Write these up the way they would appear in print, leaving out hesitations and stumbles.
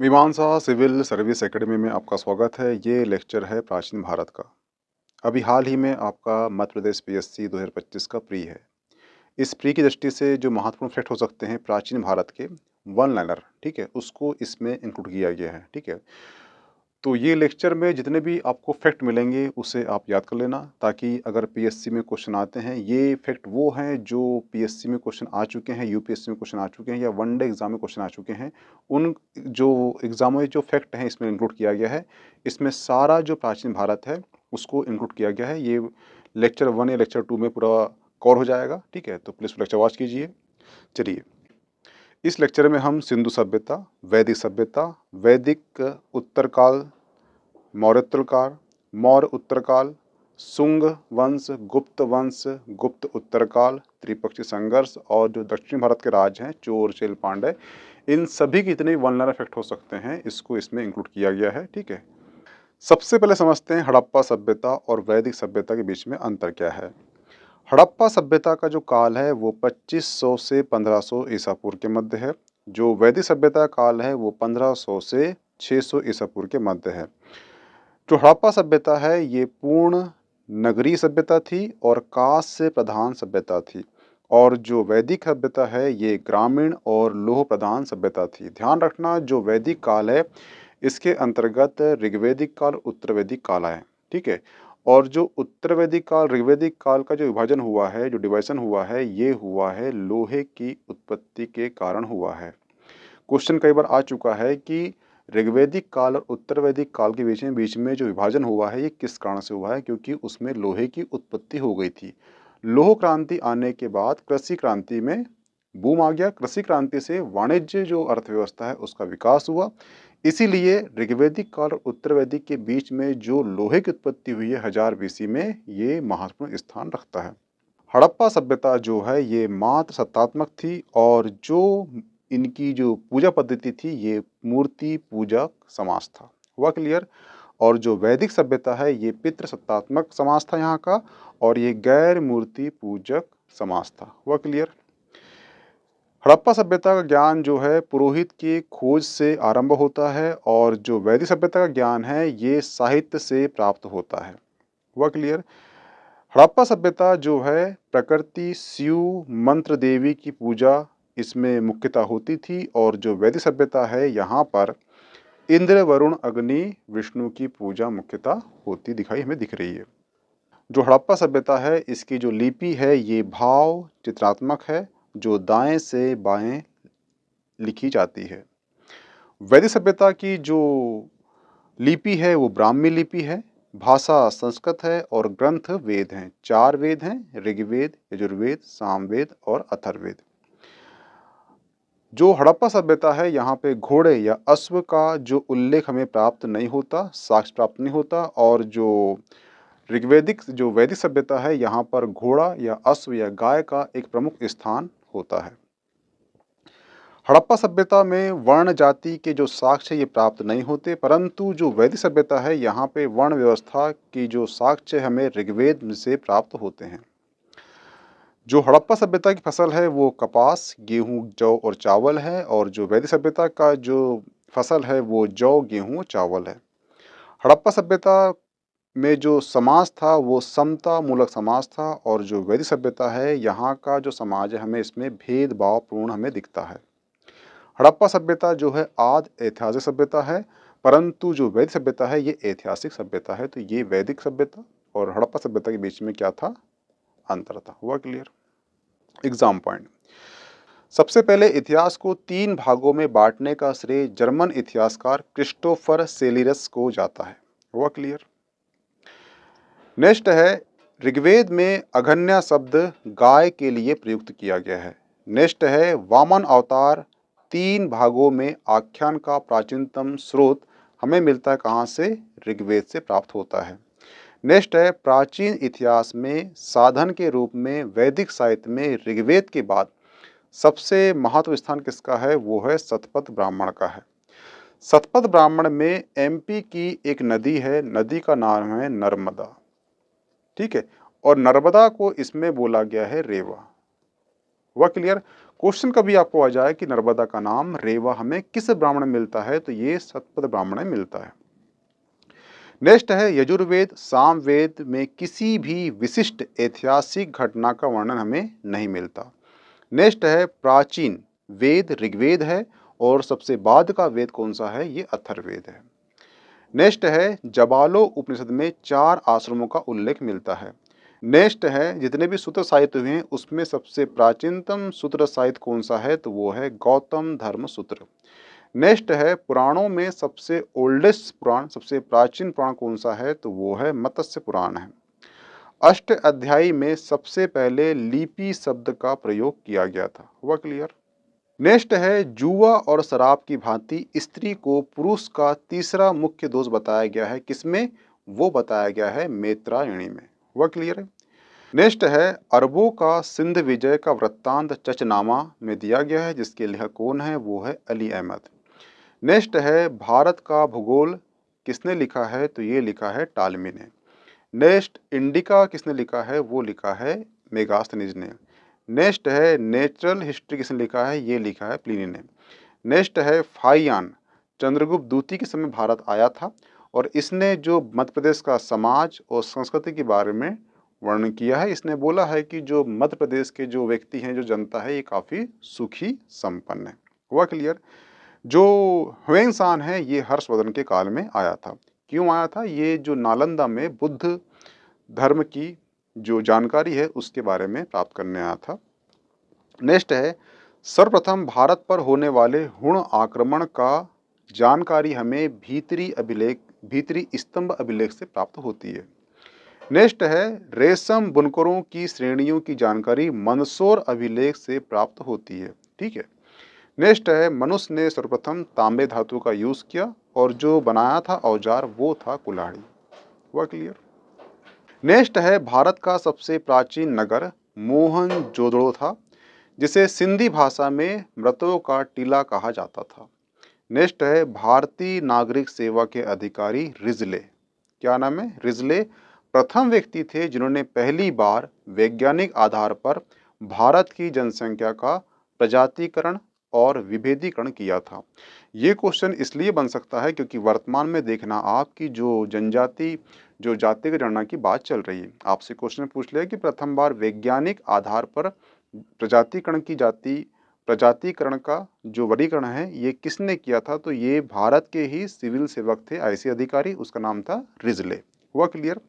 मीमांसा civil service academy में आपका स्वागत है। ये लेक्चर है प्राचीन भारत का। अभी हाल ही में आपका मध्य प्रदेश पीएससी 2025 का प्री है। इस प्री की दृष्टि से जो महत्वपूर्ण फैक्ट हो सकते हैं प्राचीन भारत के वन लाइनर, ठीक है, उसको इसमें इंक्लूड किया गया है, ठीक है। तो ये लेक्चर में जितने भी आपको फैक्ट मिलेंगे उसे आप याद कर लेना, ताकि अगर पीएससी में क्वेश्चन आते हैं, ये फैक्ट वो हैं जो पीएससी में क्वेश्चन आ चुके हैं, यूपीएससी में क्वेश्चन आ चुके हैं या वनडे एग्जाम में क्वेश्चन आ चुके हैं। उन जो एग्जाम में जो फैक्ट हैं इसमें इंक्लूड किया गया है। इसमें सारा जो प्राचीन भारत है उसको इंक्लूड किया गया है। ये लेक्चर 1 या लेक्चर 2 में पूरा कवर हो जाएगा, ठीक है। तो प्लीज़ लेक्चर वॉच कीजिए। चलिए, इस लेक्चर में हम सिंधु सभ्यता, वैदिक सभ्यता, वैदिक उत्तरकाल, मौर्योत्तर काल, मौर्य उत्तरकाल, शुंग वंश, गुप्त उत्तरकाल, त्रिपक्षीय संघर्ष और जो दक्षिण भारत के राज्य हैं चोर चेल पांड्य, इन सभी के जितने भी वन लाइनर इफेक्ट हो सकते हैं इसको इसमें इंक्लूड किया गया है, ठीक है। सबसे पहले समझते हैं हड़प्पा सभ्यता और वैदिक सभ्यता के बीच में अंतर क्या है। हड़प्पा सभ्यता का जो काल है वो 2500 से 1500 ईसा पूर्व के मध्य है। जो वैदिक सभ्यता का काल है वो 1500 से 600 ईसा पूर्व के मध्य है। जो हड़प्पा सभ्यता है ये पूर्ण नगरीय सभ्यता थी और कास्ट से प्रधान सभ्यता थी, और जो वैदिक सभ्यता है ये ग्रामीण और लौह प्रधान सभ्यता थी। ध्यान रखना, जो वैदिक काल है इसके अंतर्गत ऋग्वैदिक काल, उत्तर वैदिक काल है, ठीक है। और जो उत्तर वैदिक काल, ऋग्वैदिक काल का जो विभाजन हुआ है, जो डिवाइजन हुआ है, ये हुआ है लोहे की उत्पत्ति के कारण हुआ है। क्वेश्चन कई बार आ चुका है कि ऋग्वैदिक काल और उत्तर वैदिक काल के बीच में जो विभाजन हुआ है ये किस कारण से हुआ है, क्योंकि उसमें लोहे की उत्पत्ति हो गई थी। लौह क्रांति आने के बाद कृषि क्रांति में बूम आ गया। कृषि क्रांति से वाणिज्य जो अर्थव्यवस्था है उसका विकास हुआ। इसीलिए ऋग्वैदिक काल और उत्तर वैदिक के बीच में जो लोहे की उत्पत्ति हुई है 1000 बीसी में, ये महत्वपूर्ण स्थान रखता है। हड़प्पा सभ्यता जो है ये मात्र सत्तात्मक थी, और जो इनकी जो पूजा पद्धति थी ये मूर्ति पूजक समाज था। हुआ क्लियर। और जो वैदिक सभ्यता है ये पितृ सत्तात्मक समाज था यहाँ का, और ये गैर मूर्ति पूजक समाज था। हुआ क्लियर। हड़प्पा सभ्यता का ज्ञान जो है पुरोहित की खोज से आरंभ होता है, और जो वैदिक सभ्यता का ज्ञान है ये साहित्य से प्राप्त होता है। हुआ क्लियर। हड़प्पा सभ्यता जो है प्रकृति, शिव, मंत्र देवी की पूजा इसमें मुख्यतः होती थी, और जो वैदिक सभ्यता है यहाँ पर इंद्र, वरुण, अग्नि, विष्णु की पूजा मुख्यतः होती दिखाई हमें दिख रही है। जो हड़प्पा सभ्यता है इसकी जो लिपि है ये भाव चित्रात्मक है, जो दाएं से बाएं लिखी जाती है। वैदिक सभ्यता की जो लिपि है वो ब्राह्मी लिपि है, भाषा संस्कृत है और ग्रंथ वेद हैं। 4 वेद हैं, ऋग्वेद, यजुर्वेद, सामवेद और अथर्ववेद। जो हड़प्पा सभ्यता है यहाँ पे घोड़े या अश्व का जो उल्लेख हमें प्राप्त नहीं होता, साक्ष्य प्राप्त नहीं होता, और जो जो वैदिक सभ्यता है यहाँ पर घोड़ा या अश्व या गाय का एक प्रमुख स्थान होता है। हड़प्पा सभ्यता में वर्ण जाति के जो साक्ष्य ये प्राप्त नहीं होते, परंतु जो वैदिक सभ्यता है यहाँ पे वर्ण व्यवस्था की जो साक्ष्य हमें ऋग्वेद से प्राप्त होते हैं। जो हड़प्पा सभ्यता की फसल है वो कपास, गेहूं, जौ और चावल है, और जो वैदिक सभ्यता का जो फसल है वो जौ, गेहूं, चावल है। हड़प्पा सभ्यता में जो समाज था वो समता मूलक समाज था, और जो वैदिक सभ्यता है यहाँ का जो समाज है हमें इसमें भेदभाव पूर्ण हमें दिखता है। हड़प्पा सभ्यता जो है आदि ऐतिहासिक सभ्यता है, परंतु जो वैदिक सभ्यता है ये ऐतिहासिक सभ्यता है। तो ये वैदिक सभ्यता और हड़प्पा सभ्यता के बीच में क्या था, अंतर था। हुआ क्लियर। Exam point. सबसे पहले इतिहास को 3 भागों में बांटने का श्रेय जर्मन इतिहासकार क्रिस्टोफर सेलिरस को जाता है। हुआ क्लियर। नेक्स्ट है, ऋग्वेद में अघन्या शब्द गाय के लिए प्रयुक्त किया गया है। नेक्स्ट है, वामन अवतार 3 भागों में आख्यान का प्राचीनतम स्रोत हमें मिलता है कहाँ से, ऋग्वेद से प्राप्त होता है। नेक्स्ट है, प्राचीन इतिहास में साधन के रूप में वैदिक साहित्य में ऋग्वेद के बाद सबसे महत्व स्थान किसका है, वो है शतपथ ब्राह्मण का है। शतपथ ब्राह्मण में एमपी की एक नदी है, नदी का नाम है नर्मदा, ठीक है, और नर्मदा को इसमें बोला गया है रेवा। हुआ क्लियर। क्वेश्चन कभी आपको आ जाए कि नर्मदा का नाम रेवा हमें किस ब्राह्मण में मिलता है, तो ये सतपथ ब्राह्मण में मिलता है। नेक्स्ट है यजुर्वेद सामवेद में किसी भी विशिष्ट ऐतिहासिक घटना का वर्णन हमें नहीं मिलता। नेक्स्ट है प्राचीन वेद ऋग्वेद है और सबसे बाद का वेद कौन सा है, ये अथर्ववेद है। नेक्स्ट है जबालो उपनिषद में 4 आश्रमों का उल्लेख मिलता है। नेक्स्ट है जितने भी सूत्र साहित्य हुए हैं उसमें सबसे प्राचीनतम सूत्र साहित्य कौन सा है, तो वो है गौतम धर्म सूत्र। नेक्स्ट है पुराणों में सबसे ओल्डेस्ट पुराण, सबसे प्राचीन पुराण कौन सा है, तो वो है मत्स्य पुराण है। अष्ट अध्यायी में सबसे पहले लिपि शब्द का प्रयोग किया गया था। हुआ क्लियर? नेक्स्ट है जुआ और शराब की भांति स्त्री को पुरुष का तीसरा मुख्य दोष बताया गया है, किसमें, वो बताया गया है मैत्रायणी में। हुआ क्लियर है? नेक्स्ट है अरबों का सिंध विजय का वृत्तांत चचनामा में दिया गया है, जिसके लेखक कौन है, वो है अली अहमद। नेक्स्ट है भारत का भूगोल किसने लिखा है, तो ये लिखा है टालमी ने। नेक्स्ट इंडिका किसने लिखा है, वो लिखा है मेगास्थनीज ने। नेक्स्ट है नेचुरल हिस्ट्री किसने लिखा है, ये लिखा है प्लिनी ने। नेक्स्ट है फाइयान चंद्रगुप्त द्वितीय के समय भारत आया था और इसने जो मध्य प्रदेश का समाज और संस्कृति के बारे में वर्णन किया है। इसने बोला है कि जो मध्य प्रदेश के जो व्यक्ति हैं, जो जनता है, ये काफ़ी सुखी संपन्न है। हुआ क्लियर? जो ह्वेन है ये हर्षवर्धन के काल में आया था। क्यों आया था? ये जो नालंदा में बुद्ध धर्म की जो जानकारी है उसके बारे में प्राप्त करने आया था। नेक्स्ट है सर्वप्रथम भारत पर होने वाले हुण आक्रमण का जानकारी हमें भीतरी स्तंभ अभिलेख से प्राप्त होती है। नेक्स्ट है रेशम बुनकरों की श्रेणियों की जानकारी मंदसौर अभिलेख से प्राप्त होती है। ठीक है। नेक्स्ट है मनुष्य ने सर्वप्रथम तांबे धातु का यूज किया और जो बनाया था औजार वो था कुल्हाड़ी। हुआ क्लियर? नेक्स्ट है भारत का सबसे प्राचीन नगर मोहनजोदड़ो था, जिसे सिंधी भाषा में मृतों का टीला कहा जाता था। नेक्स्ट है भारतीय नागरिक सेवा के अधिकारी रिजले। क्या नाम है? रिजले प्रथम व्यक्ति थे जिन्होंने पहली बार वैज्ञानिक आधार पर भारत की जनसंख्या का प्रजातीकरण और विभेदीकरण किया था। ये क्वेश्चन इसलिए बन सकता है क्योंकि वर्तमान में देखना आपकी जो जनजाति जो जातिगत गणना की बात चल रही है, आपसे क्वेश्चन पूछ लिया कि प्रथम बार वैज्ञानिक आधार पर प्रजातिकरण का जो वर्गीकरण है ये किसने किया था, तो ये भारत के ही सिविल सेवक थे, ऐसे अधिकारी, उसका नाम था रिजले। हुआ क्लियर?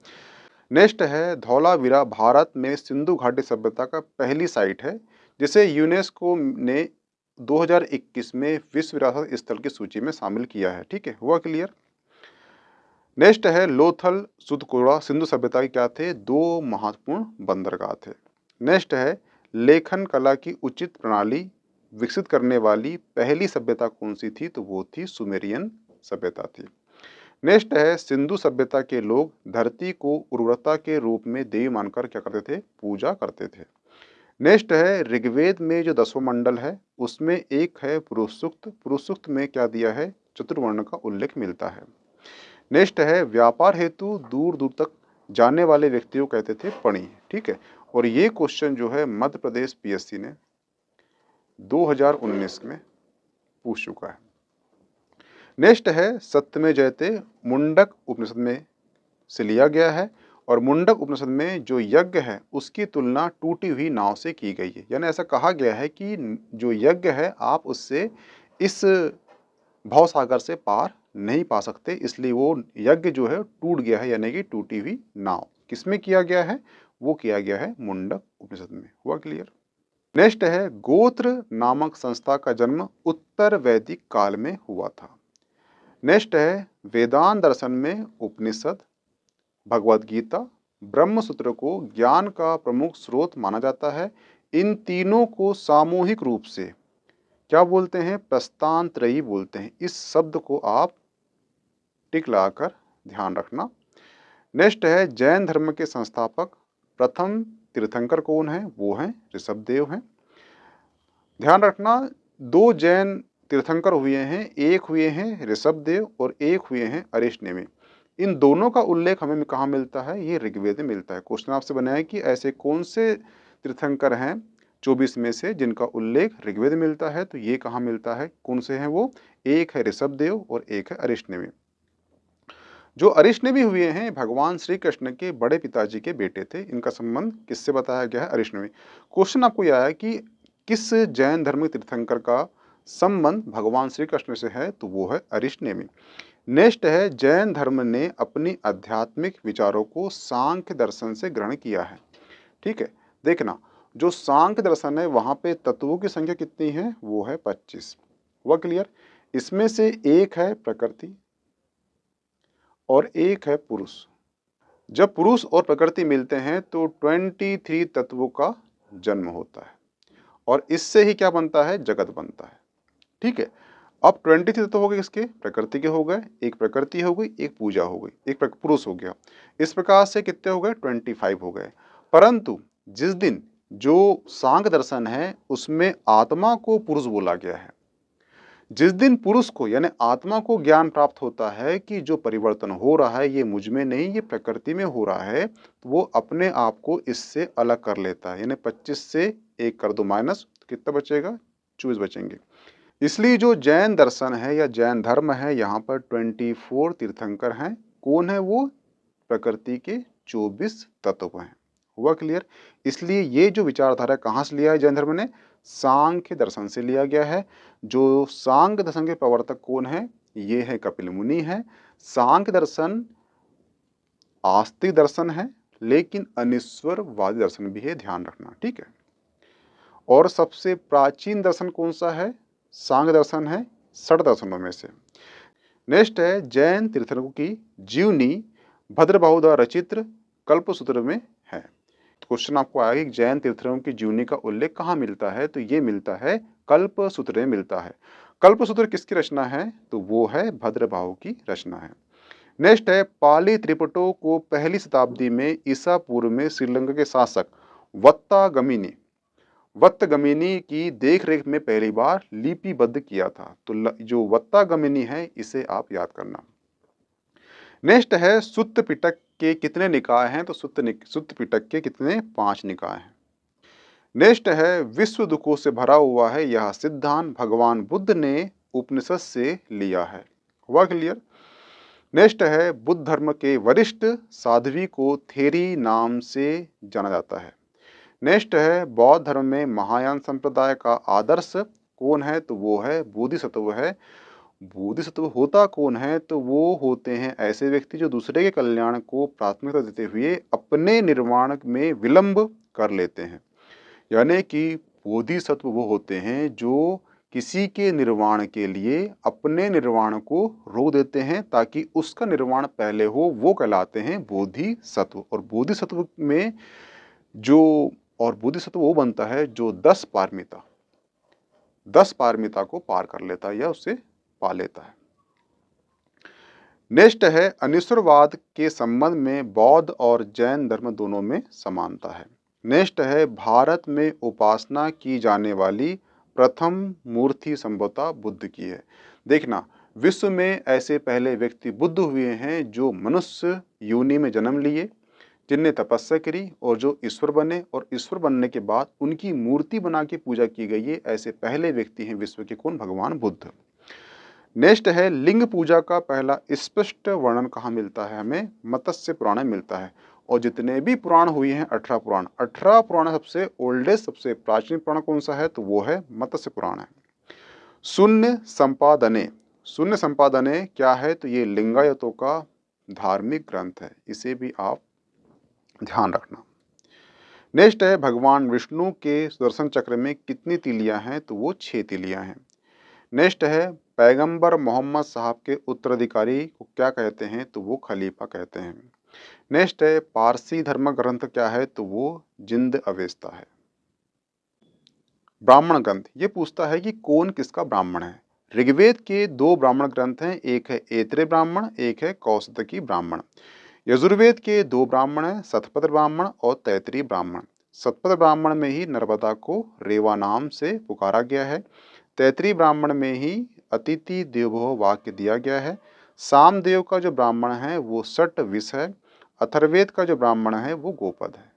नेक्स्ट है धौलावीरा भारत में सिंधु घाटी सभ्यता का पहली साइट है, जिसे यूनेस्को ने 2021 में विश्व विरासत स्थल की सूची में शामिल किया है। ठीक है। हुआ क्लियर? नेक्स्ट है लोथल सुतकोड़ा सिंधु सभ्यता के क्या थे, 2 महत्वपूर्ण बंदरगाह थे। नेक्स्ट है लेखन कला की उचित प्रणाली विकसित करने वाली पहली सभ्यता कौन सी थी, तो वो थी सुमेरियन सभ्यता थी। नेक्स्ट है सिंधु सभ्यता के लोग धरती को उर्वरता के रूप में देवी मानकर क्या करते थे, पूजा करते थे। नेक्स्ट है ऋग्वेद में जो 10वां मंडल है उसमें एक है पुरुष सूक्त। पुरुष सूक्त में क्या दिया है, चतुर्वर्ण का उल्लेख मिलता है। नेक्स्ट है व्यापार हेतु दूर दूर तक जाने वाले व्यक्तियों कहते थे पणी। ठीक है। और ये क्वेश्चन जो है मध्य प्रदेश पीएससी ने 2019 में पूछ चुका है। नेक्स्ट है सत्यमेव जयते मुंडक उपनिषद में से लिया गया है और मुंडक उपनिषद में जो यज्ञ है उसकी तुलना टूटी हुई नाव से की गई है। यानी ऐसा कहा गया है कि जो यज्ञ है आप उससे इस भवसागर से पार नहीं पा सकते, इसलिए वो यज्ञ जो है टूट गया है, यानी कि टूटी हुई नाव। किसमें किया गया है, वो किया गया है मुंडक उपनिषद में। हुआ क्लियर? नेक्स्ट है गोत्र नामक संस्था का जन्म उत्तर वैदिक काल में हुआ था। नेक्स्ट है वेदांत दर्शन में उपनिषद, भगवद गीता, ब्रह्म सूत्र को ज्ञान का प्रमुख स्रोत माना जाता है। इन तीनों को सामूहिक रूप से क्या बोलते हैं, प्रस्तांत्रयी बोलते हैं। इस शब्द को आप टिक लगाकर ध्यान रखना। नेक्स्ट है जैन धर्म के संस्थापक प्रथम तीर्थंकर कौन है, वो हैं ऋषभदेव हैं। ध्यान रखना 2 जैन तीर्थंकर हुए हैं, एक हुए हैं ऋषभदेव और एक हुए हैं अरिष्टनेमि। इन दोनों का उल्लेख हमें कहाँ मिलता है, ये ऋग्वेद में मिलता है। क्वेश्चन आपसे बनाया कि ऐसे कौन से तीर्थंकर हैं 24 में से जिनका उल्लेख ऋग्वेद में मिलता है, तो ये कहाँ मिलता है, कौन से हैं वो? एक है ऋषभदेव और एक है अरिष्टनेमि। जो अरिष्टनेमि हुए हैं भगवान श्री कृष्ण के बड़े पिताजी के बेटे थे। इनका संबंध किससे बताया गया है? अरिष्टनेमि। क्वेश्चन आपको यह है कि किस जैन धर्म तीर्थंकर का संबंध भगवान श्री कृष्ण से है? तो वो है अरिष्टनेमि। नेक्स्ट है, जैन धर्म ने अपनी आध्यात्मिक विचारों को सांख्य दर्शन से ग्रहण किया है। ठीक है, देखना जो सांख्य दर्शन है वहां पे तत्वों की संख्या कितनी है? वो है 25। हुआ क्लियर? इसमें से एक है प्रकृति और एक है पुरुष। जब पुरुष और प्रकृति मिलते हैं तो 23 तत्वों का जन्म होता है और इससे ही क्या बनता है? जगत बनता है। ठीक है, अब 23 तत्व हो गए, किसके? प्रकृति के हो गए। एक प्रकृति हो गई, एक पूजा हो गई, एक पुरुष हो गया। इस प्रकार से कितने हो गए? 25 हो गए। परंतु जिस दिन जो सांख्य दर्शन है उसमें आत्मा को पुरुष बोला गया है। जिस दिन पुरुष को यानी आत्मा को ज्ञान प्राप्त होता है कि जो परिवर्तन हो रहा है ये मुझ में नहीं, ये प्रकृति में हो रहा है, तो वो अपने आप को इससे अलग कर लेता है। यानी 25 से 1 कर दो माइनस, तो कितना बचेगा? 24 बचेंगे। इसलिए जो जैन दर्शन है या जैन धर्म है, यहाँ पर 24 तीर्थंकर हैं। कौन है वो? प्रकृति के 24 तत्व हैं। हुआ क्लियर? इसलिए ये जो विचारधारा कहाँ से लिया है जैन धर्म ने? सांख्य दर्शन से लिया गया है। जो सांख्य दर्शन के प्रवर्तक कौन है? ये है कपिल मुनि है। सांख्य दर्शन आस्तिक दर्शन है लेकिन अनिश्वरवादी दर्शन भी है, ध्यान रखना। ठीक है, और सबसे प्राचीन दर्शन कौन सा है? सांख्य दर्शन है, 6 दर्शनों में से। नेक्स्ट है, जैन तीर्थंकरों की जीवनी भद्रबाहु द्वारा रचित कल्पसूत्र में है। तो क्वेश्चन आपको आएगा कि जैन तीर्थंकरों की जीवनी का उल्लेख कहाँ मिलता है? तो ये मिलता है कल्पसूत्र में मिलता है। कल्पसूत्र किसकी रचना है? तो वो है भद्रबाहु की रचना है। नेक्स्ट है, पाली त्रिपिटकों को पहली शताब्दी में ईसा पूर्व में श्रीलंका के शासक वत्तगमिनी की देखरेख में पहली बार लिपिबद्ध किया था। तो जो वत्तागमिनी है इसे आप याद करना। नेक्स्ट है, सुत्त पिटक के कितने निकाय हैं? तो सुत्त पिटक के कितने? 5 निकाय हैं। नेक्स्ट है, विश्व दुखों से भरा हुआ है यह सिद्धांत भगवान बुद्ध ने उपनिषद से लिया है। हुआ क्लियर? नेक्स्ट है, बुद्ध धर्म के वरिष्ठ साध्वी को थेरी नाम से जाना जाता है। नेक्स्ट है, बौद्ध धर्म में महायान संप्रदाय का आदर्श कौन है? तो वो है बोधिसत्व है। बोधिसत्व होता कौन है? तो वो होते हैं ऐसे व्यक्ति जो दूसरे के कल्याण को प्राथमिकता देते हुए अपने निर्वाण में विलंब कर लेते हैं। यानी कि बोधिसत्व वो होते हैं जो किसी के निर्वाण के लिए अपने निर्वाण को रोक देते हैं ताकि उसका निर्वाण पहले हो, वो कहलाते हैं बोधिसत्व। और बोधिसत्व में जो और बोधिसत्व वो बनता है जो 10 पारमिता को पार कर लेता है या उससे पा लेता है। नेक्स्ट है, अनिश्वरवाद के संबंध में बौद्ध और जैन धर्म दोनों में समानता है। नेक्स्ट है, भारत में उपासना की जाने वाली प्रथम मूर्ति संभवतः बुद्ध की है। देखना, विश्व में ऐसे पहले व्यक्ति बुद्ध हुए हैं जो मनुष्य योनि में जन्म लिए, जिनने तपस्या करी और जो ईश्वर बने, और ईश्वर बनने के बाद उनकी मूर्ति बना के पूजा की गई है। ऐसे पहले व्यक्ति हैं विश्व के। कौन? भगवान बुद्ध। नेक्स्ट है, लिंग पूजा का पहला स्पष्ट वर्णन कहाँ मिलता है? हमें मत्स्य पुराण में मिलता है। और जितने भी पुराण हुए हैं 18 पुराण सबसे ओल्डेस्ट, सबसे प्राचीन पुराण कौन सा है? तो वो है मत्स्य पुराण है। शून्य संपादने क्या है? तो ये लिंगायतों का धार्मिक ग्रंथ है, इसे भी आप ध्यान रखना। नेक्स्ट है, भगवान विष्णु के सुदर्शन चक्र में कितनी तीलियां हैं? तो वो 6 तीलियां हैं। नेक्स्ट है, पैगंबर मोहम्मद साहब के उत्तराधिकारी को क्या कहते हैं? तो वो खलीफा कहते हैं। नेक्स्ट है, पारसी धर्म ग्रंथ क्या है? तो वो जिंद अवेस्ता है। ब्राह्मण ग्रंथ ये पूछता है कि कौन किसका ब्राह्मण है। ऋग्वेद के 2 ब्राह्मण ग्रंथ हैं, एक है ऐत्रेय ब्राह्मण, एक है कौशिकी ब्राह्मण। यजुर्वेद के 2 ब्राह्मण हैं, शतपथ ब्राह्मण और तैत्तिरीय ब्राह्मण। शतपथ ब्राह्मण में ही नर्मदा को रेवा नाम से पुकारा गया है। तैत्तिरीय ब्राह्मण में ही अतिथि देवो वाक्य दिया गया है। सामदेव का जो ब्राह्मण है वो सट विष है। अथर्वेद का जो ब्राह्मण है वो गोपद है।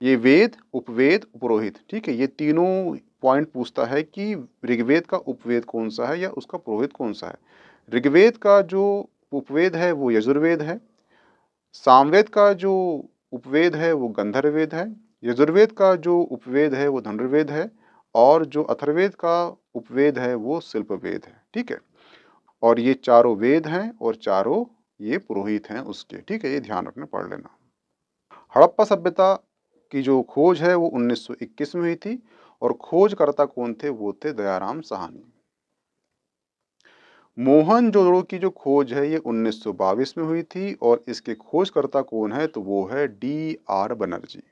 ये वेद, उपवेद, पुरोहित, ठीक है? ये तीनों पॉइंट पूछता है कि ऋग्वेद का उपवेद कौन-सा है या उसका पुरोहित कौन-सा है। ऋग्वेद का जो उपवेद है वो यजुर्वेद है, सामवेद का जो उपवेद है वो गंधर्ववेद है, यजुर्वेद का जो उपवेद है वो धनुर्वेद है और जो अथर्ववेद का उपवेद है वो शिल्पवेद है, ठीक है? और ये चारों वेद हैं और चारों ये पुरोहित हैं उसके, ठीक है? ये ध्यान रखना, पढ़ लेना। हड़प्पा सभ्यता की जो खोज है वो 1921 में हुई थी और खोजकर्ता कौन थे? वो थे दयाराम साहनी। मोहनजोदड़ो की जो खोज है ये 1922 में हुई थी और इसके खोजकर्ता कौन है? तो वो है डी.आर. बनर्जी।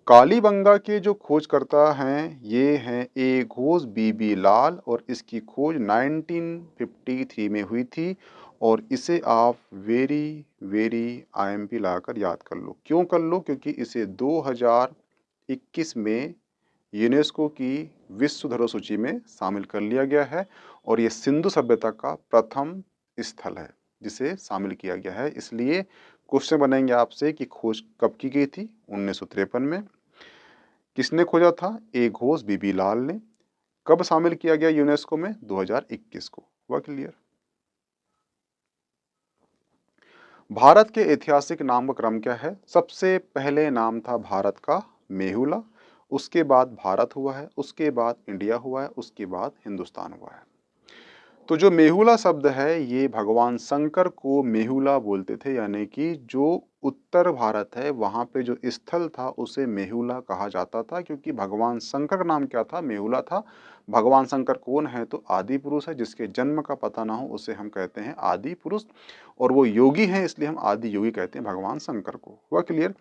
कालीबंगा के जो खोजकर्ता हैं ये हैं ए घोष बी लाल और इसकी खोज 1953 में हुई थी और इसे आप वेरी वेरी आईएमपी लाकर याद कर लो। क्यों कर लो? क्योंकि इसे 2021 में यूनेस्को की विश्व धरोहर सूची में शामिल कर लिया गया है और ये सिंधु सभ्यता का प्रथम स्थल है जिसे शामिल किया गया है। इसलिए क्वेश्चन बनेंगे आपसे कि खोज कब की गई थी? 1953 में। किसने खोजा था? ए घोष बी लाल ने। कब शामिल किया गया यूनेस्को में? 2021 को। हुआ क्लियर? भारत के ऐतिहासिक नाम का क्रम क्या है? सबसे पहले नाम था भारत का मेहुला, उसके बाद भारत हुआ है, उसके बाद इंडिया हुआ है, उसके बाद हिंदुस्तान हुआ है। तो जो मेहुला शब्द है ये भगवान शंकर को मेहुला बोलते थे, यानी कि जो उत्तर भारत है वहाँ पे जो स्थल था उसे मेहुला कहा जाता था क्योंकि भगवान शंकर का नाम क्या था? मेहुला था। भगवान शंकर कौन है? तो आदि पुरुष है, जिसके जन्म का पता ना हो उसे हम कहते हैं आदि पुरुष और वो योगी हैं इसलिए हम आदि योगी कहते हैं भगवान शंकर को। हुआ क्लियर?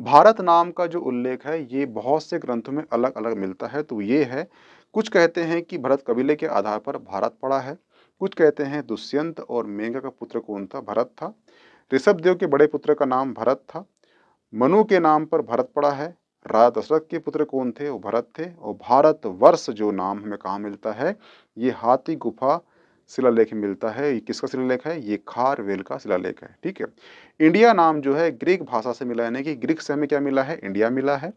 भारत नाम का जो उल्लेख है ये बहुत से ग्रंथों में अलग अलग मिलता है। तो ये है, कुछ कहते हैं कि भरत कबीले के आधार पर भारत पड़ा है, कुछ कहते हैं दुष्यंत और मेघा का पुत्र कौन था? भरत था। ऋषभदेव के बड़े पुत्र का नाम भरत था। मनु के नाम पर भरत पड़ा है। राजा दशरथ के पुत्र कौन थे? वो भरत थे। और भारत वर्ष जो नाम हमें कहाँ मिलता है? ये हाथी गुफा शिलालेख में मिलता है। ये किसका शिलालेख है? ये खारवेल का शिलालेख है, ठीक है। इंडिया नाम जो है ग्रीक भाषा से मिला, यानी कि ग्रीक से हमें क्या मिला है? इंडिया मिला है।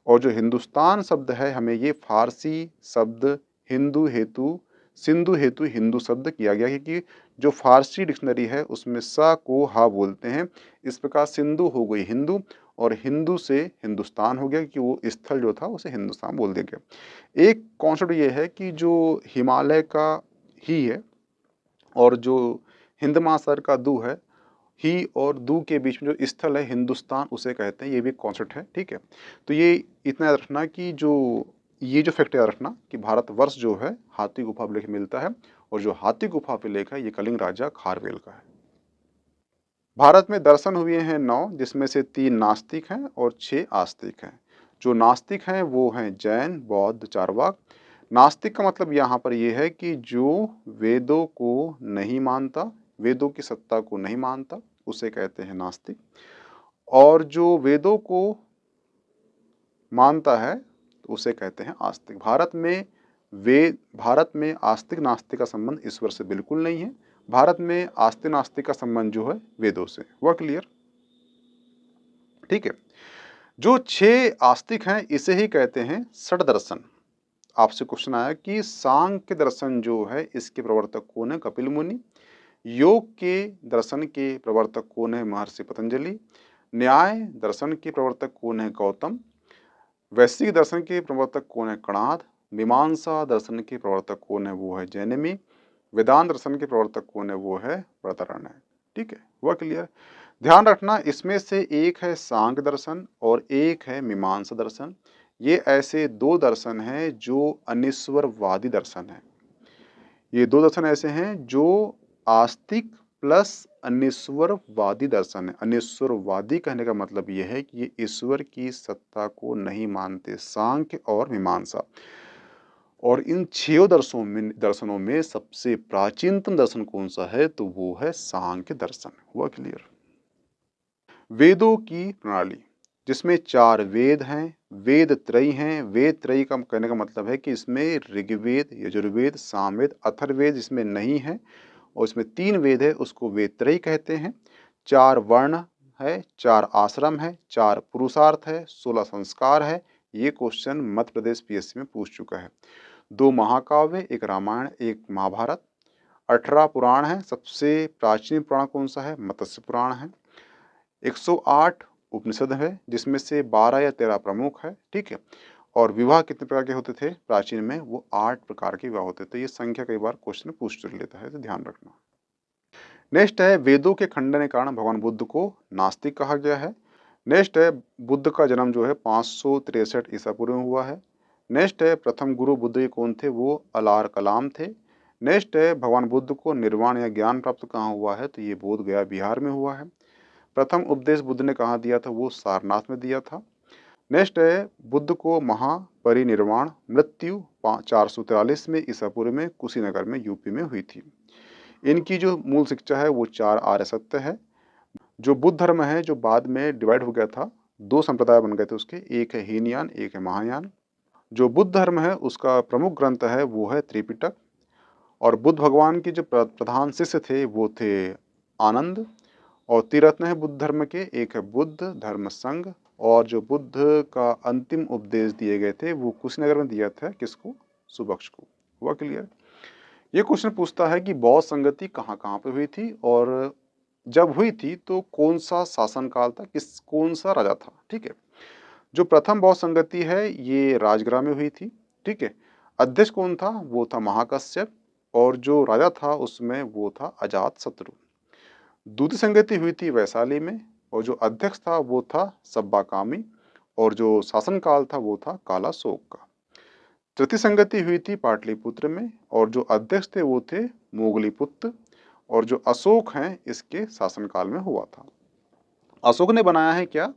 और जो हिंदुस्तान शब्द है हमें ये फारसी शब्द हिंदू हेतु सिंधु हेतु हिंदू शब्द किया गया, क्योंकि जो फारसी डिक्शनरी है उसमें सा को हा बोलते हैं। इस प्रकार सिंधु हो गई हिंदू और हिंदू से हिंदुस्तान हो गया कि वो स्थल जो था उसे हिंदुस्तान बोल दिया गया। एक कॉन्सेप्ट ये है कि जो हिमालय का ही है और जो हिंद महासागर का दू है, ही और दू के बीच में जो स्थल है हिंदुस्तान उसे कहते हैं। ये भी कॉन्सेप्ट है, ठीक है। तो ये इतना याद रखना कि ये जो फैक्ट याद रखना कि भारतवर्ष जो है हाथी गुफा अभिलेख मिलता है और जो हाथी गुफा अभिलेख है ये कलिंग राजा खारवेल का है। भारत में दर्शन हुए हैं 9, जिसमें से 3 नास्तिक हैं और 6 आस्तिक हैं। जो नास्तिक हैं वो हैं जैन, बौद्ध, चारवाक। नास्तिक का मतलब यहाँ पर ये है कि जो वेदों को नहीं मानता, वेदों की सत्ता को नहीं मानता, उसे कहते हैं नास्तिक। और जो वेदों को मानता है तो उसे कहते हैं आस्तिक। भारत में आस्तिक नास्तिक का संबंध ईश्वर से बिल्कुल नहीं है। भारत में आस्तिक नास्तिक का संबंध जो है वेदों से। हुआ क्लियर? ठीक है। जो 6 आस्तिक हैं इसे ही कहते हैं षड दर्शन। आपसे क्वेश्चन आया कि सांख्य दर्शन जो है इसके प्रवर्तक कौन है? कपिल मुनि। योग के दर्शन के प्रवर्तक कौन है? महर्षि पतंजलि। न्याय दर्शन के प्रवर्तक कौन है? गौतम। वैश्विक दर्शन के प्रवर्तक कौन है? कणाद। मीमांसा दर्शन के प्रवर्तक कौन है? वो है जैनमी। वेदांत दर्शन के प्रवर्तक कौन है? वो है बृहदारण्य। ठीक है, हुआ क्लियर? ध्यान रखना इसमें से एक है सांख्य दर्शन और एक है मीमांसा दर्शन। ये ऐसे 2 दर्शन हैं जो अनिश्वरवादी दर्शन है। ये 2 दर्शन ऐसे हैं जो आस्तिक प्लस अनिश्वरवादी दर्शन है। अनिश्वरवादी कहने का मतलब ये है कि ये ईश्वर की सत्ता को नहीं मानते, सांख्य और मीमांसा। और इन 6 दर्शनों में सबसे प्राचीनतम दर्शन कौन सा है? तो वो है सांख्य दर्शन। हुआ क्लियर? वेदों की प्रणाली, जिसमें 4 वेद हैं, वेद त्रयी हैं। वेद त्रयी का कहने का मतलब है कि इसमें ऋग्वेद, यजुर्वेद, सामवेद, अथर्ववेद इसमें नहीं है और इसमें 3 वेद है, उसको वेद त्रयी कहते हैं। 4 वर्ण है, 4 आश्रम है, 4 पुरुषार्थ है, 16 संस्कार है। ये क्वेश्चन मध्य प्रदेश पीएससी में पूछ चुका है। 2 महाकाव्य, 1 रामायण, 1 महाभारत, 18 पुराण है। सबसे प्राचीन पुराण कौन सा है? मत्स्य पुराण है। 108 उपनिषद है, जिसमें से 12 या 13 प्रमुख है, ठीक है। और विवाह कितने प्रकार के होते थे प्राचीन में? वो 8 प्रकार के विवाह होते थे। ये संख्या कई बार क्वेश्चन में पूछ लेता है, तो ध्यान रखना। नेक्स्ट है, वेदों के खंडन के कारण भगवान बुद्ध को नास्तिक कहा गया है। नेक्स्ट है, बुद्ध का जन्म जो है 563 ईसा पूर्व में हुआ है। नेक्स्ट है, प्रथम गुरु बुद्ध के कौन थे? वो अलार कलाम थे। नेक्स्ट है, भगवान बुद्ध को निर्वाण या ज्ञान प्राप्त कहाँ हुआ है? तो ये बोध गया बिहार में हुआ है। प्रथम उपदेश बुद्ध ने कहाँ दिया था? वो सारनाथ में दिया था। नेक्स्ट है, बुद्ध को महापरिनिर्वाण मृत्यु 443 में ईसा पूर्व में कुशीनगर में यूपी में हुई थी। इनकी जो मूल शिक्षा है वो 4 आर्य सत्य है। जो बुद्ध धर्म है, जो बाद में डिवाइड हो गया था, 2 संप्रदाय बन गए थे उसके, एक है हीनयान, एक है महायान। जो बुद्ध धर्म है उसका प्रमुख ग्रंथ है वो है त्रिपिटक। और बुद्ध भगवान के जो प्रधान शिष्य थे वो थे आनंद। और त्रिरत्न है बुद्ध धर्म के, एक है बुद्ध धर्म संघ। और जो बुद्ध का अंतिम उपदेश दिए गए थे वो कुशीनगर में दिया था, किसको? सुबक्ष को। हुआ क्लियर? ये क्वेश्चन पूछता है कि बौद्ध संगति कहाँ कहाँ पे हुई थी, और जब हुई थी तो कौन सा शासन काल था, कौन सा राजा था, ठीक है। जो प्रथम बौद्ध संगति है ये राजगृह में हुई थी, ठीक है। अध्यक्ष कौन था? वो था महाकश्यप। और जो राजा था उसमें वो था अजात शत्रु। द्वितीय संगति हुई थी वैशाली में, और जो अध्यक्ष था वो था सब्बाकामी। और जो शासनकाल था वो था कालाशोक का। तृतीय संगति हुई थी पाटलिपुत्र में, और जो अध्यक्ष थे वो थे मोगलीपुत्र। और जो अशोक हैं इसके शासनकाल में हुआ था। अशोक ने बनाया है क्या?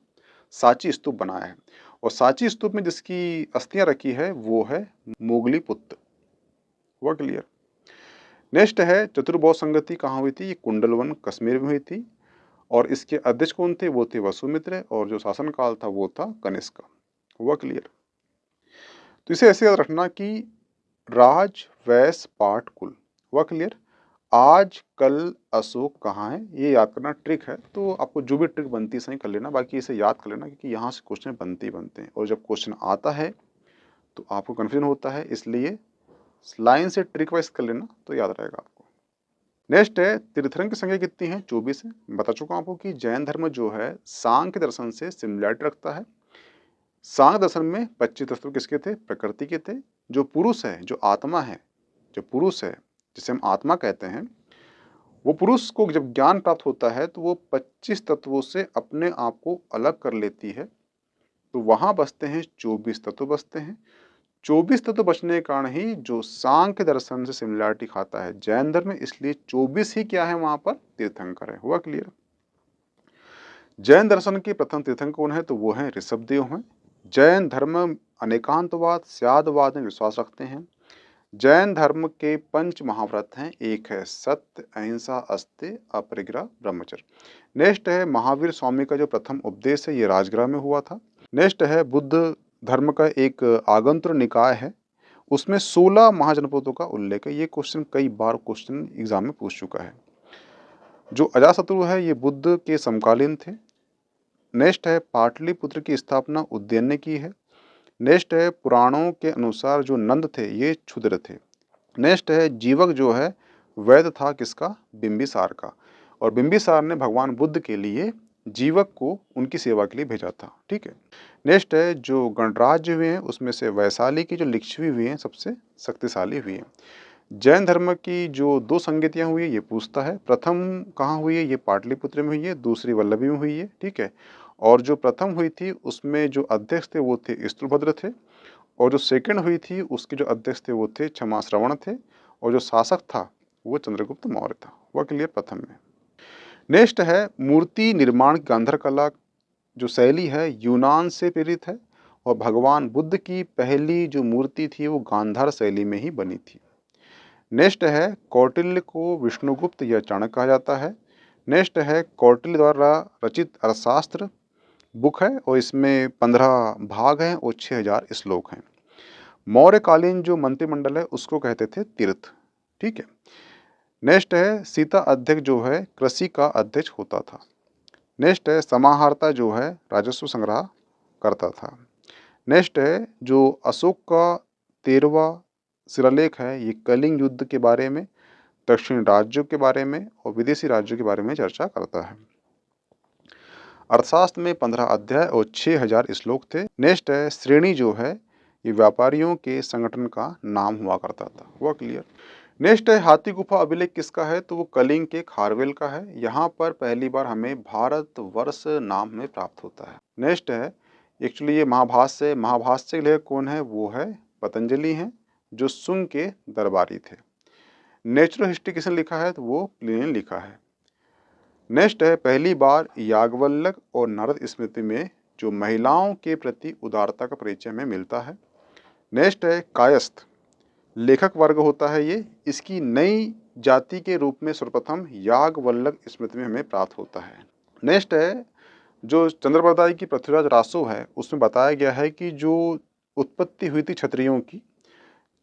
सांची स्तूप बनाया है। और सांची स्तूप में जिसकी अस्थियां रखी है वो है मोगलीपुत्र। हुआ क्लियर? नेक्स्ट है, चतुर्बौद्ध संगति कहाँ हुई थी? ये कुंडलवन कश्मीर में हुई थी। और इसके अध्यक्ष कौन थे? वो थे वसुमित्र। और जो शासनकाल था वो था कनिष्क। हुआ क्लियर? तो इसे ऐसे याद रखना कि राज वैश्य पाट कुल। हुआ क्लियर? आज कल अशोक कहाँ है, ये याद करना ट्रिक है। तो आपको जो भी ट्रिक बनती है सही कर लेना, बाकी इसे याद कर लेना, क्योंकि यहाँ से क्वेश्चन बनते ही बनते हैं। और जब क्वेश्चन आता है तो आपको कन्फ्यूजन होता है, इसलिए लाइन से ट्रिक वाइज कर लेना तो याद रहेगा आपको। नेक्स्ट है, तीर्थंकर की संख्या कितनी है? 24 है। बता चुका हूं आपको कि जैन धर्म जो है सांख्य दर्शन से सिमिलरिटी रखता है। सांख्य दर्शन में 25 तत्व किसके थे? प्रकृति के थे। जो पुरुष है, जो आत्मा है, जो पुरुष है जिसे हम आत्मा कहते हैं, वो पुरुष को जब ज्ञान प्राप्त होता है तो वो 25 तत्वों से अपने आप को अलग कर लेती है। तो वहां बचते हैं 24 तत्व बचते हैं। 24 तत्व बचने के कारण ही जो सांख्य दर्शन से सिमिलरिटी खाता है जैन धर्म में, इसलिए 24 ही क्या है वहां पर? तीर्थंकर है। हुआ क्लियर? जैन दर्शन के प्रथम तीर्थंकर कौन है? तो वो है ऋषभदेव हैं। जैन धर्म अनेकांतवाद स्यादवाद में विश्वास रखते हैं। जैन धर्म के पंच महाव्रत हैं, एक है सत्य, अहिंसा, अस्त्य, अपरिग्रह, ब्रह्मचर्य। नेक्स्ट है, महावीर स्वामी का जो प्रथम उपदेश है ये राजगृह में हुआ था। नेक्स्ट है, बुद्ध धर्म का एक आगंतुर निकाय है, उसमें 16 महाजनपदों का उल्लेख है। ये क्वेश्चन कई बार क्वेश्चन एग्जाम में पूछ चुका है। जो अजातशत्रु है ये बुद्ध के समकालीन थे। नेक्स्ट है, पाटलिपुत्र की स्थापना उज्जैन ने की है। नेक्स्ट है, पुराणों के अनुसार जो नंद थे ये क्षुद्र थे। नेक्स्ट है, जीवक जो है वैद था किसका? बिंबिसार का। और बिंबिसार ने भगवान बुद्ध के लिए जीवक को उनकी सेवा के लिए भेजा था, ठीक है। नेक्स्ट है, जो गणराज्य हुए हैं उसमें से वैशाली की जो लिच्छवी हुई हैं सबसे शक्तिशाली हुई हैं। जैन धर्म की जो 2 संगतियाँ हुई है ये पूछता है। प्रथम कहाँ हुई है? ये पाटलिपुत्र में हुई है, दूसरी वल्लभी में हुई है, ठीक है। और जो प्रथम हुई थी उसमें जो अध्यक्ष थे वो थे स्तुभद्र थे। और जो सेकंड हुई थी उसके जो अध्यक्ष थे वो थे क्षमाश्रवण थे। और जो शासक था वो चंद्रगुप्त मौर्य था। हुआ क्लियर? प्रथम में। नेक्स्ट है, मूर्ति निर्माण गांधार कला जो शैली है यूनान से प्रेरित है। और भगवान बुद्ध की पहली जो मूर्ति थी वो गांधार शैली में ही बनी थी। नेक्स्ट है, कौटिल्य को विष्णुगुप्त या चाणक्य कहा जाता है। नेक्स्ट है, कौटिल्य द्वारा रचित अर्थशास्त्र बुक है, और इसमें 15 भाग हैं और 6000 श्लोक हैं। मौर्यकालीन जो मंत्रिमंडल है उसको कहते थे तीर्थ, ठीक है। नेक्स्ट है, सीता अध्यक्ष जो है कृषि का अध्यक्ष होता था। नेक्स्ट है समाहर्ता जो है राजस्व संग्रह करता था। नेक्स्ट है जो अशोक का 13वां शिलालेख है ये कलिंग युद्ध के बारे में, दक्षिण राज्यों के बारे में और विदेशी राज्यों के बारे में चर्चा करता है। अर्थशास्त्र में 15 अध्याय और 6000 श्लोक थे। नेक्स्ट है श्रेणी जो है ये व्यापारियों के संगठन का नाम हुआ करता था। हुआ क्लियर? नेक्स्ट है हाथी गुफा अभिलेख किसका है तो वो कलिंग के खारवेल का है। यहाँ पर पहली बार हमें भारतवर्ष नाम में प्राप्त होता है। नेक्स्ट है एक्चुअली ये महाभाष्य लेखक कौन है वो है पतंजलि हैं जो शुंग के दरबारी थे। नेचुरल हिस्ट्री किसने लिखा है तो वो प्लिनी ने लिखा है। नेक्स्ट है पहली बार याज्ञवल्क्य और नारद स्मृति में जो महिलाओं के प्रति उदारता का परिचय में मिलता है। नेक्स्ट है कायस्थ लेखक वर्ग होता है ये, इसकी नई जाति के रूप में सर्वप्रथम याज्ञवल्क्य स्मृति में हमें प्राप्त होता है। नेक्स्ट है जो चंद्रप्रदाय की पृथ्वीराज रासो है उसमें बताया गया है कि जो उत्पत्ति हुई थी क्षत्रियों की,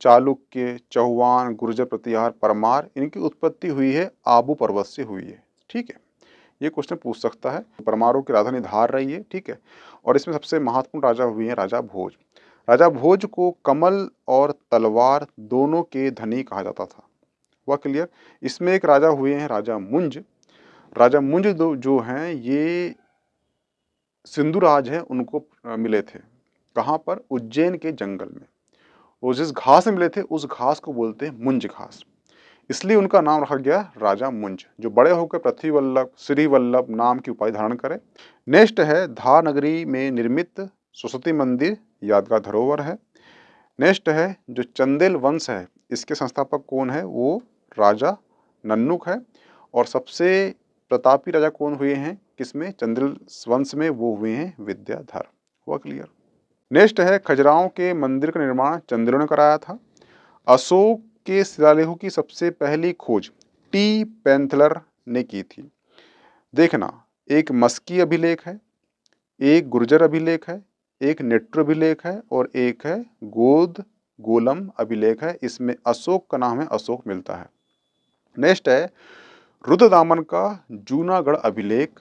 चालुक्य, चौहान, गुर्जर, प्रतिहार, परमार, इनकी उत्पत्ति हुई है आबू पर्वत से हुई है। ठीक है, ये क्वेश्चन पूछ सकता है। परमारों की राजधानी धार रही है। ठीक है, और इसमें सबसे महत्वपूर्ण राजा हुए हैं राजा भोज। राजा भोज को कमल और तलवार दोनों के धनी कहा जाता था। वह क्लियर? इसमें एक राजा हुए हैं राजा मुंज। राजा मुंज जो हैं ये सिंधुराज हैं उनको मिले थे। कहाँ पर? उज्जैन के जंगल में। वो जिस घास में मिले थे उस घास को बोलते हैं मुंज घास, इसलिए उनका नाम रखा गया राजा मुंज, जो बड़े होकर पृथ्वी वल्लभ, श्री वल्लभ नाम की उपाधि धारण करे। नेक्स्ट है धार नगरी में निर्मित सरस्वती मंदिर यादगार धरोहर है। नेक्स्ट है जो चंदेल वंश है इसके संस्थापक कौन है वो राजा नन्नुक है। और सबसे प्रतापी राजा कौन हुए हैं किसमें? चंदेल वंश में, वो हुए हैं विद्याधर। हुआ क्लियर? नेक्स्ट है खजुराहो के मंदिर का निर्माण चंदेलों ने कराया था। अशोक के शिलालेखों की सबसे पहली खोज टी पेंथलर ने की थी। देखना, एक मस्की अभिलेख है, एक गुर्जर अभिलेख है, एक नेट्र अभिलेख है और एक है गोद गोलम अभिलेख है। इसमें अशोक का नाम है अशोक मिलता है। नेक्स्ट है रुद्रदामन का जूनागढ़ अभिलेख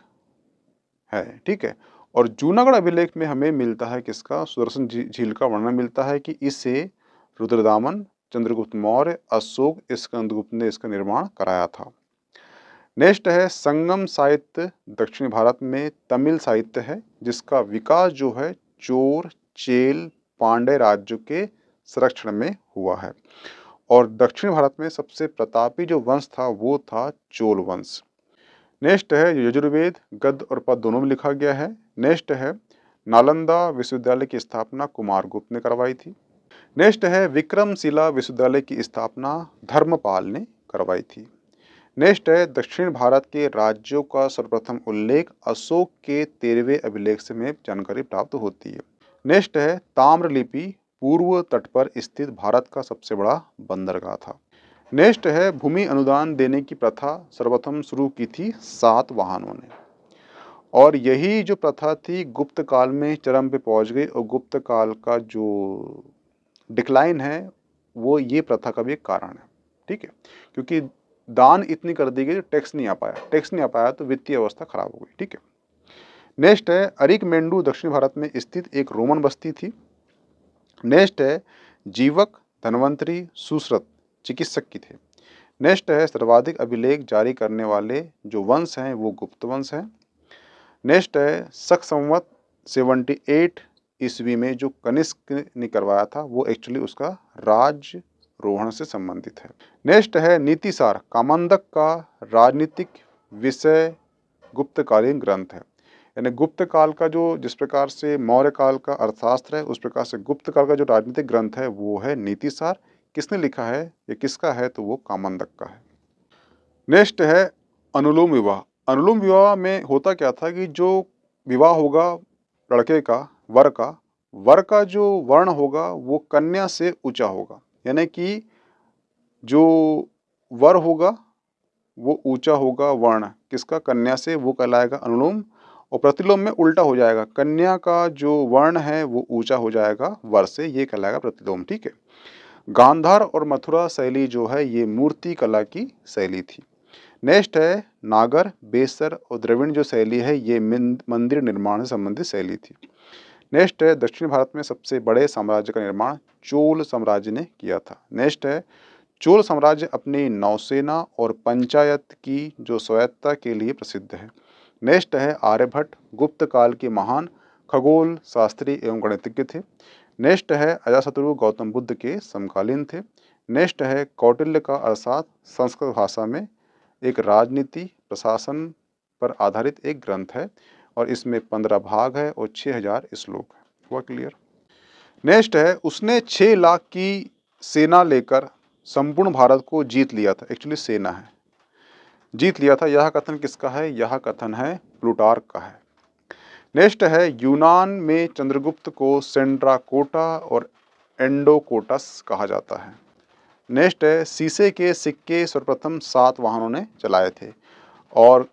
है। ठीक है, और जूनागढ़ अभिलेख में हमें मिलता है किसका? सुदर्शन झील का वर्णन मिलता है कि इसे रुद्रदामन, चंद्रगुप्त मौर्य, अशोक, स्कंदगुप्त ने इसका निर्माण कराया था। नेक्स्ट है संगम साहित्य दक्षिण भारत में तमिल साहित्य है जिसका विकास जो है चोर, चेल, पांड्य राज्यों के संरक्षण में हुआ है। और दक्षिण भारत में सबसे प्रतापी जो वंश था वो था चोल वंश। नेक्स्ट है यजुर्वेद गद्य और पद दोनों में लिखा गया है। नेक्स्ट है नालंदा विश्वविद्यालय की स्थापना कुमारगुप्त ने करवाई थी। नेक्स्ट है विक्रमशिला विश्वविद्यालय की स्थापना धर्मपाल ने करवाई थी। नेक्स्ट है दक्षिण भारत के राज्यों का सर्वप्रथम उल्लेख अशोक के 13वें अभिलेख से हमें जानकारी प्राप्त होती है। नेक्स्ट है ताम्रलिपि पूर्व तट पर स्थित भारत का सबसे बड़ा बंदरगाह था। नेक्स्ट है भूमि अनुदान देने की प्रथा सर्वप्रथम शुरू की थी सातवाहनों ने, और यही जो प्रथा थी गुप्त काल में चरम पे पहुंच गई और गुप्त काल का जो डिक्लाइन है वो ये प्रथा का भी एक कारण है। ठीक है, क्योंकि दान इतनी कर दी गई टैक्स नहीं आ पाया तो वित्तीय अवस्था खराब हो गई। ठीक है, नेक्स्ट है अरिकमेंडू दक्षिण भारत में स्थित एक रोमन बस्ती थी। नेक्स्ट है जीवक, धनवंतरी, सुश्रुत चिकित्सक की थे। नेक्स्ट है सर्वाधिक अभिलेख जारी करने वाले जो वंश हैं वो गुप्त वंश है। नेक्स्ट है शक संवत 78 ईस्वी में जो कनिष्क ने करवाया था वो एक्चुअली उसका राजरोहण से संबंधित है। नेक्स्ट है नीतिसार कामंदक का राजनीतिक विषय गुप्तकालीन ग्रंथ है, यानी गुप्त काल का जो जिस प्रकार से मौर्य काल का अर्थशास्त्र है उस प्रकार से गुप्त काल का जो राजनीतिक ग्रंथ है वो है नीतिसार। किसने लिखा है? ये किसका है? तो वो कामंदक का है। नेक्स्ट है अनुलोम विवाह। अनुलोम विवाह में होता क्या था कि जो विवाह होगा लड़के का वर का जो वर्ण होगा वो कन्या से ऊंचा होगा, यानी कि जो वर होगा वो ऊंचा होगा वर्ण किसका? कन्या से, वो कहलाएगा अनुलोम। और प्रतिलोम में उल्टा हो जाएगा, कन्या का जो वर्ण है वो ऊंचा हो जाएगा वर से, ये कहलाएगा प्रतिलोम। ठीक है, गांधार और मथुरा शैली जो है ये मूर्ति कला की शैली थी। नेक्स्ट है नागर, बेसर और द्रविड़ जो शैली है ये मंदिर निर्माण से संबंधित शैली थी। नेक्स्ट है दक्षिण भारत में सबसे बड़े साम्राज्य का निर्माण चोल साम्राज्य ने किया था। नेक्स्ट है चोल साम्राज्य अपनी नौसेना और पंचायत की जो स्वायत्तता के लिए प्रसिद्ध है। नेक्स्ट है आर्यभट्ट गुप्त काल के महान खगोल शास्त्री एवं गणितज्ञ थे। नेक्स्ट है अजातशत्रु गौतम बुद्ध के समकालीन थे। नेक्स्ट है कौटिल्य का अर्थशास्त्र संस्कृत भाषा में एक राजनीति प्रशासन पर आधारित एक ग्रंथ है और इसमें 15 भाग है और 6000 श्लोक है। हुआ क्लियर? नेक्स्ट है उसने 6 लाख की सेना लेकर संपूर्ण भारत को जीत लिया था। एक्चुअली सेना है, जीत लिया था। यह कथन किसका है? यह कथन है प्लूटार्क का है। नेक्स्ट है यूनान में चंद्रगुप्त को सेंड्राकोटा और एंडोकोटस कहा जाता है। नेक्स्ट है शीशे के सिक्के सर्वप्रथम सातवाहनों ने चलाए थे। और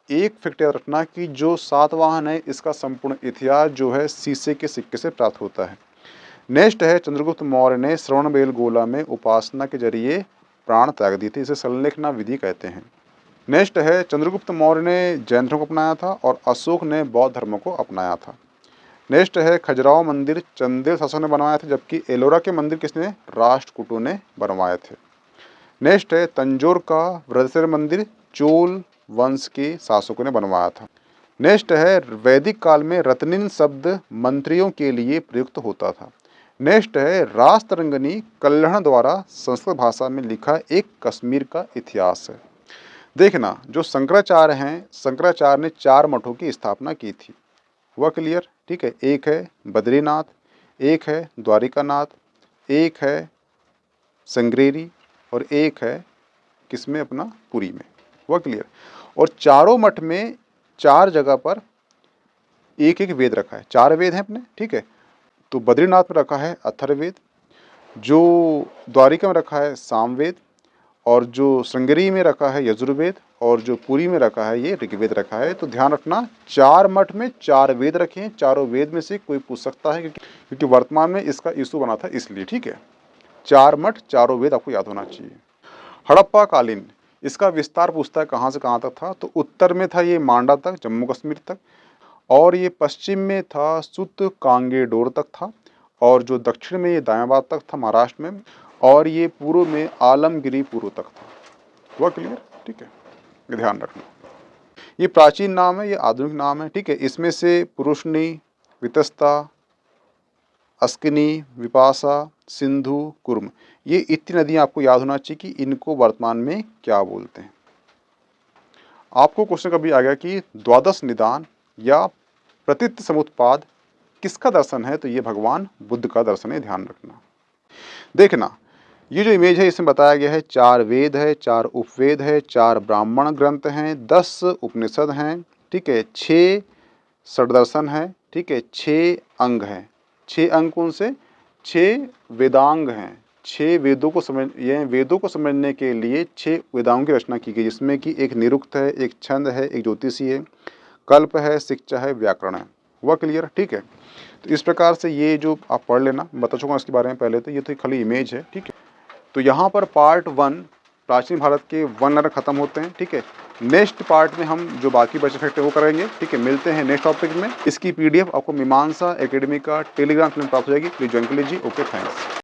एक फैक्ट याद रखना कि जो सातवाहन है इसका संपूर्ण इतिहास जो है शीशे के सिक्के से प्राप्त होता है। नेक्स्ट है चंद्रगुप्त मौर्य ने श्रवणबेलगोला में उपासना के जरिए प्राण त्याग दी थी। इसे संलेखना विधि कहते हैं। नेक्स्ट है चंद्रगुप्त मौर्य ने जैन धर्म को अपनाया था और अशोक ने बौद्ध धर्म को अपनाया था। नेक्स्ट है खजुराहो मंदिर चंदेल शासक ने बनवाया था, जबकि एलोरा के मंदिर किसने? राष्ट्रकूटों ने बनवाए थे। नेक्स्ट है तंजौर का वृहदेश्वर मंदिर चोल वंश के शासकों ने बनवाया था। नेक्स्ट है वैदिक काल में रत्निन शब्द मंत्रियों के लिए प्रयुक्त होता था। नेक्स्ट है रास्तरंगनी कल्हण द्वारा संस्कृत भाषा में लिखा एक कश्मीर का इतिहास है। देखना जो शंकराचार्य हैं, शंकराचार्य ने 4 मठों की स्थापना की थी। हुआ क्लियर? ठीक है। एक है बद्रीनाथ, एक है द्वारिकानाथ, एक है संग्रेरी और एक है किसमें? अपना पुरी में। हुआ क्लियर? और चारों मठ में 4 जगह पर एक एक वेद रखा है। 4 वेद हैं अपने। ठीक है। तो बद्रीनाथ में रखा है अथर्ववेद, जो द्वारिका में रखा है सामवेद, और जो श्रृंगेरी में रखा है यजुर्वेद, और जो पुरी में रखा है ये ऋग्वेद रखा है। तो ध्यान रखना 4 मठ में 4 वेद रखे हैं। चारों वेद में से कोई पूछ सकता है क्योंकि वर्तमान में इसका इशू बना था इसलिए। ठीक है। 4 मठ 4 वेद आपको याद होना चाहिए। हड़प्पा कालीन इसका विस्तार पूछता है कहाँ से कहाँ तक था। तो उत्तर में था ये मांडा तक, जम्मू कश्मीर तक, और ये पश्चिम में था सुत कांगेडोर तक था, और जो दक्षिण में ये दायाबाद तक था महाराष्ट्र में, और ये पूर्व में आलमगिरी पूर्व तक था। हुआ क्लियर? ठीक है। ये ध्यान रखना। ये प्राचीन नाम है, ये आधुनिक नाम है। ठीक है। इसमें से पुरुषनी, वितस्ता, अस्किनी, विपाशा, सिंधु, कुर्म, ये इतनी नदियाँ आपको याद होना चाहिए कि इनको वर्तमान में क्या बोलते हैं। आपको क्वेश्चन कभी आ गया कि द्वादश निदान या प्रतीत समुत्पाद किसका दर्शन है? तो ये भगवान बुद्ध का दर्शन है। ध्यान रखना। देखना ये जो इमेज है इसमें बताया गया है 4 वेद है, 4 उपवेद है, 4 ब्राह्मण ग्रंथ हैं, 10 उपनिषद हैं। ठीक है। 6 षड्दर्शन है। ठीक है। 6 अंग हैं। 6 अंग कौन से? 6 वेदांग हैं। 6 वेदों को समझने के लिए 6 वेदांगों की रचना की गई, जिसमें कि एक निरुक्त है, एक छंद है, एक ज्योतिषी है, कल्प है, शिक्षा है, व्याकरण है। हुआ क्लियर? ठीक है। तो इस प्रकार से ये जो आप पढ़ लेना, बता चुका हूँ इसके बारे में पहले। तो ये तो खाली इमेज है। ठीक है। तो यहाँ पर पार्ट 1 प्राचीन भारत के 1 नर खत्म होते हैं। ठीक है। नेक्स्ट पार्ट में हम जो बाकी बचे फैक्ट है वो करेंगे। ठीक है। मिलते हैं नेक्स्ट टॉपिक में। इसकी PDF आपको मीमांसा एकेडमी का टेलीग्राम चैनल प्राप्त हो जाएगी। प्लीज ज्वाइन कर लीजिए। Okay, thanks.